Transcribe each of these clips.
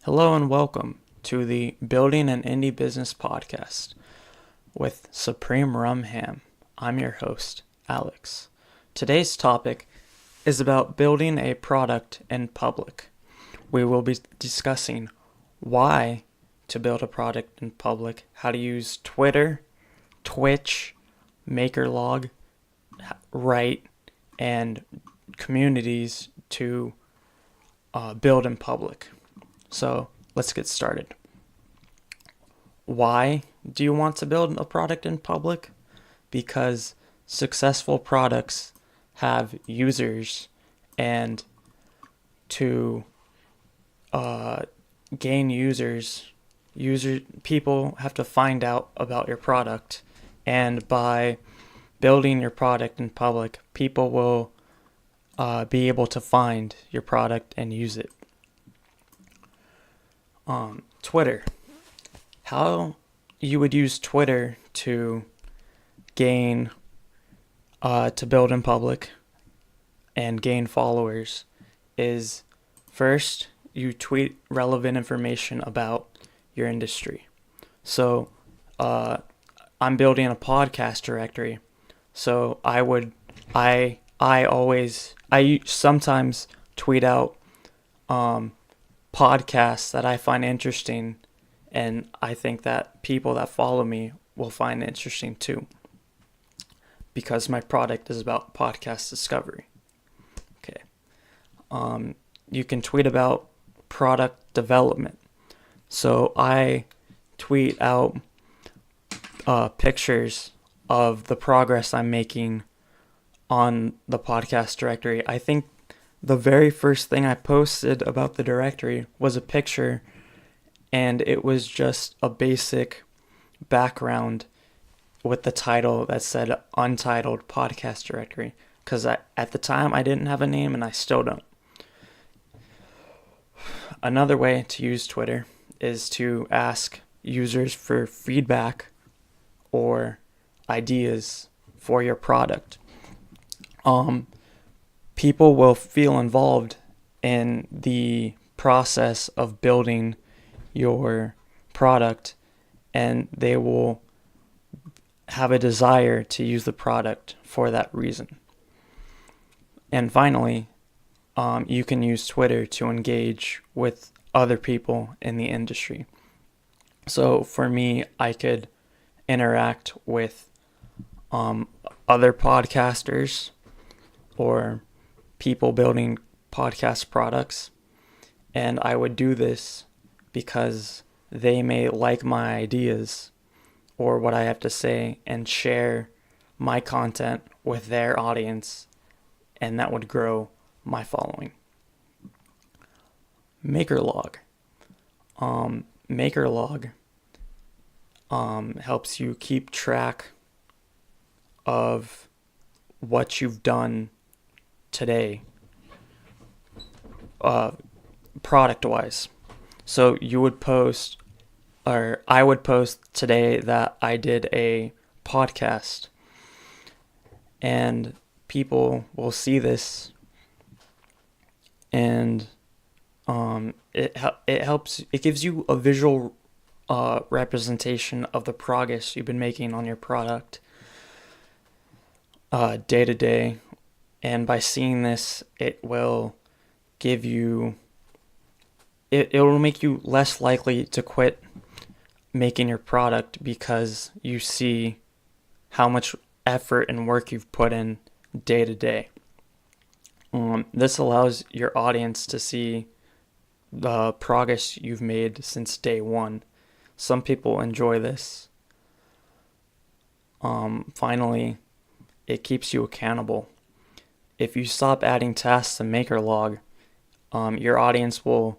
Hello and welcome to the Building an Indie Business podcast with SupremeRumHam. I'm your host, Alex. Today's topic is about building a product in public. We will be discussing why to build a product in public, how to use Twitter, Twitch, MakerLog, Write, and communities to build in public. So let's get started. Why do you want to build a product in public? Because successful products have users, and to gain users, people have to find out about your product, and by building your product in public, people will be able to find your product and use it. Twitter. How you would use Twitter to gain, to build in public and gain followers is first you tweet relevant information about your industry. So, I'm building a podcast directory. So I sometimes tweet out, podcasts that I find interesting, and I think that people that follow me will find interesting too, because my product is about podcast discovery. Okay. You can tweet about product development. So I tweet out pictures of the progress I'm making on the podcast directory. I think the very first thing I posted about the directory was a picture, and it was just a basic background with the title that said Untitled Podcast Directory, because at the time I didn't have a name, and I still don't. Another way to use Twitter is to ask users for feedback or ideas for your product. People will feel involved in the process of building your product, and they will have a desire to use the product for that reason. And finally, you can use Twitter to engage with other people in the industry. So for me, I could interact with other podcasters or people building podcast products, and I would do this because they may like my ideas or what I have to say and share my content with their audience, and that would grow my following. MakerLog. MakerLog helps you keep track of what you've done today, product-wise. So you would post, or I would post today that I did a podcast, and people will see this, and it helps. It gives you a visual representation of the progress you've been making on your product day to day. And by seeing this, it will give you, it will make you less likely to quit making your product, because you see how much effort and work you've put in day to day. This allows your audience to see the progress you've made since day one. Some people enjoy this. Finally, it keeps you accountable. If you stop adding tasks to MakerLog, your audience will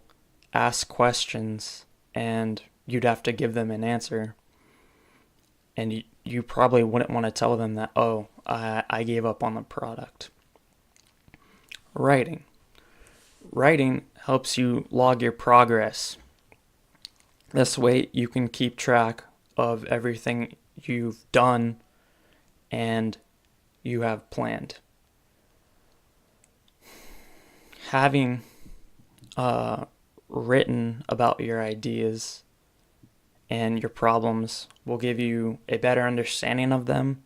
ask questions, and you'd have to give them an answer. And you probably wouldn't want to tell them that, I gave up on the product. Writing. Writing helps you log your progress. This way you can keep track of everything you've done and you have planned. Having written about your ideas and your problems will give you a better understanding of them,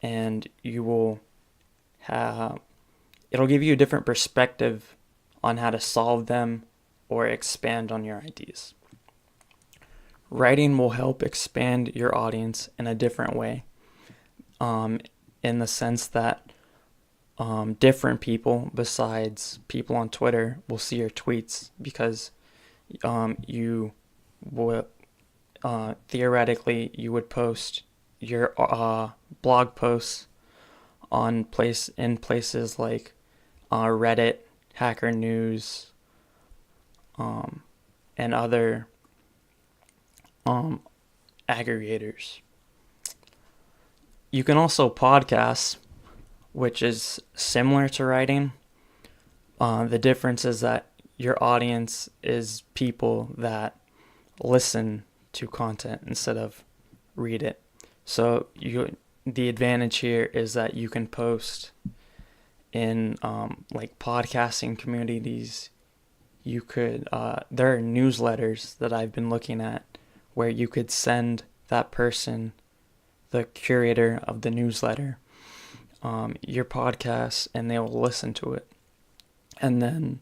and it'll give you a different perspective on how to solve them or expand on your ideas. Writing will help expand your audience in a different way, in the sense that different people besides people on Twitter will see your tweets, because you will theoretically you would post your blog posts in places like Reddit, Hacker News, and other aggregators. You can also podcast, which is similar to writing. The difference is that your audience is people that listen to content instead of read it. So the advantage here is that you can post in like podcasting communities. You could there are newsletters that I've been looking at where you could send that person, the curator of the newsletter, your podcast, and they will listen to it. And then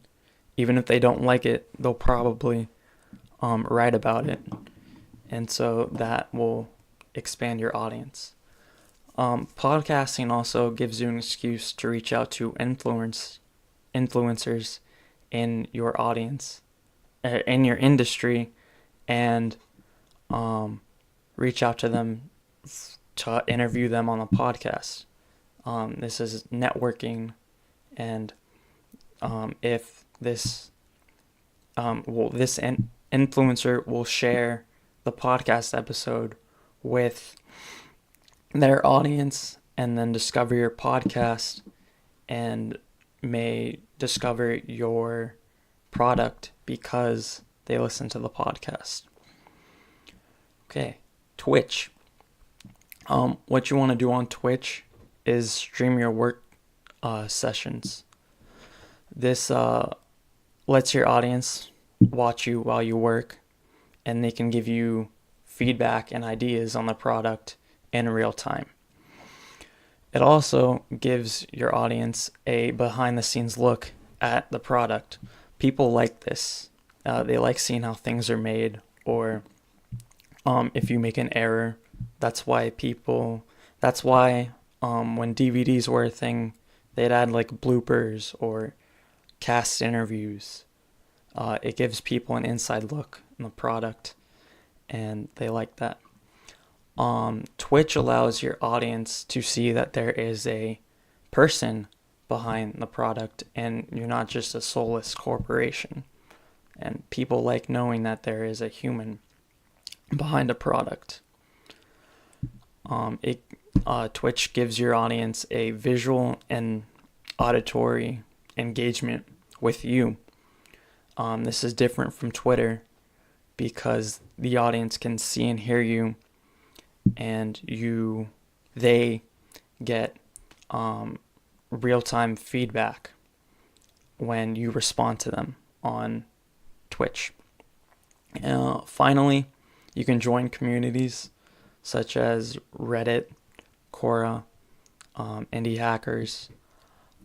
even if they don't like it, they'll probably write about it. And so that will expand your audience. Podcasting also gives you an excuse to reach out to influencers in your audience, in your industry, and reach out to them to interview them on the podcast. This is networking, and if this influencer will share the podcast episode with their audience and then discover your podcast and may discover your product because they listen to the podcast. Okay, Twitch. What you want to do on Twitch is stream your work sessions. This lets your audience watch you while you work, and they can give you feedback and ideas on the product in real time. It also gives your audience a behind-the-scenes look at the product. People like this. They like seeing how things are made, or if you make an error. That's why when DVDs were a thing, they'd add like bloopers or cast interviews. It gives people an inside look in the product, and they like that. Twitch allows your audience to see that there is a person behind the product, and you're not just a soulless corporation. And people like knowing that there is a human behind a product. Twitch gives your audience a visual and auditory engagement with you. This is different from Twitter because the audience can see and hear you, and they get real-time feedback when you respond to them on Twitch. Finally, you can join communities such as Reddit, Quora, Indie Hackers.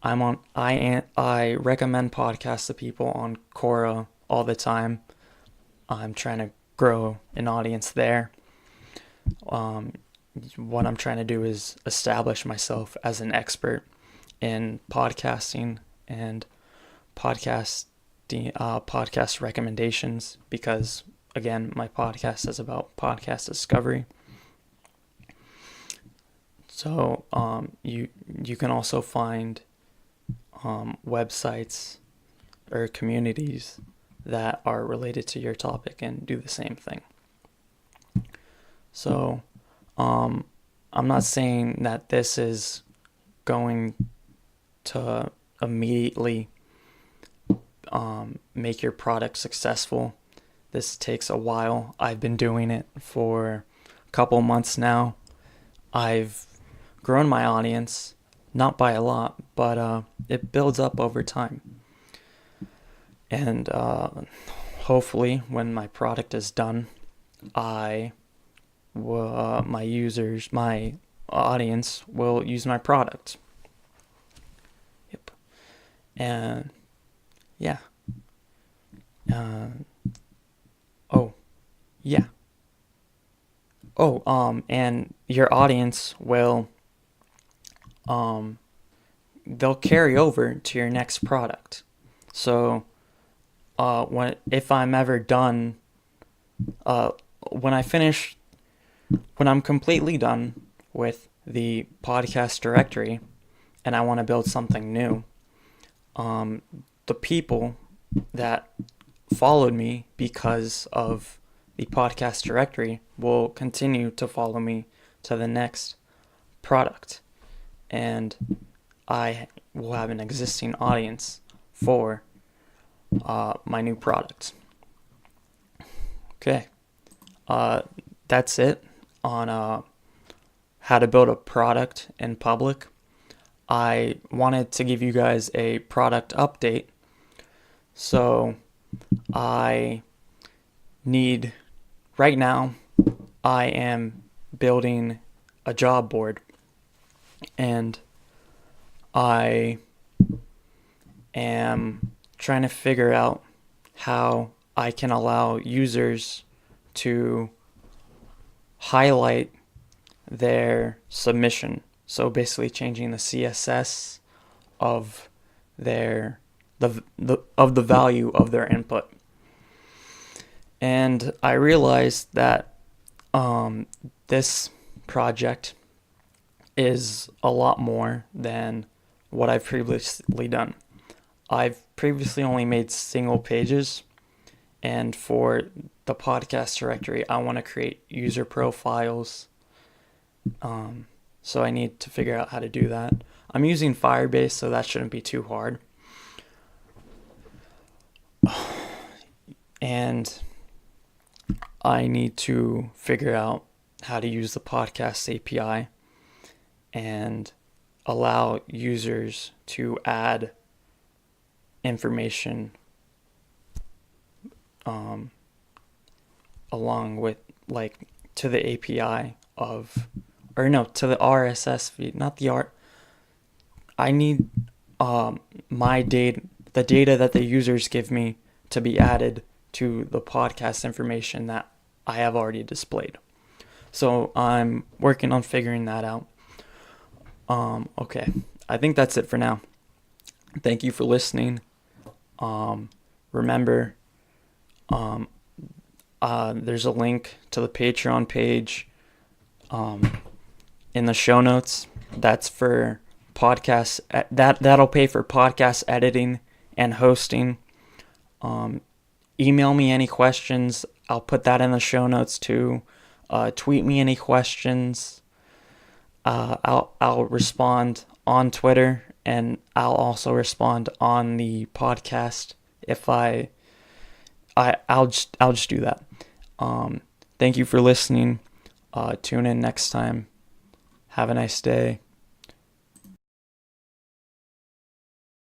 I recommend podcasts to people on Quora all the time. I'm trying to grow an audience there. What I'm trying to do is establish myself as an expert in podcasting and podcast recommendations, because again, my podcast is about podcast discovery. So you can also find websites or communities that are related to your topic and do the same thing. So I'm not saying that this is going to immediately make your product successful. This takes a while. I've been doing it for a couple months now. I've grown my audience, not by a lot, but it builds up over time. And hopefully when my product is done, my audience will use my product. Yep. And yeah. Oh, yeah. And your audience will, they'll carry over to your next product. So, if I'm ever done, when I'm completely done with the podcast directory and I want to build something new, the people that followed me because of the podcast directory will continue to follow me to the next product, and I will have an existing audience for my new product. Okay, that's it on how to build a product in public. I wanted to give you guys a product update. So right now, I am building a job board, and I am trying to figure out how I can allow users to highlight their submission. So basically changing the CSS of the value of their input. And I realized that this project is a lot more than what I've previously done. I've previously only made single pages, and for the podcast directory, I want to create user profiles. So I need to figure out how to do that. I'm using Firebase, so that shouldn't be too hard. And I need to figure out how to use the podcast API and allow users to add information along with, like, to the API to the RSS feed, not the I need my data, the data that the users give me, to be added to the podcast information that I have already displayed. So I'm working on figuring that out. Okay, I think that's it for now. Thank you for listening. Remember, there's a link to the Patreon page in the show notes. That's for podcasts. That'll pay for podcast editing and hosting. Email me any questions. I'll put that in the show notes too. Tweet me any questions. I'll respond on Twitter, and I'll also respond on the podcast if I'll just do that. Thank you for listening. Tune in next time. Have a nice day.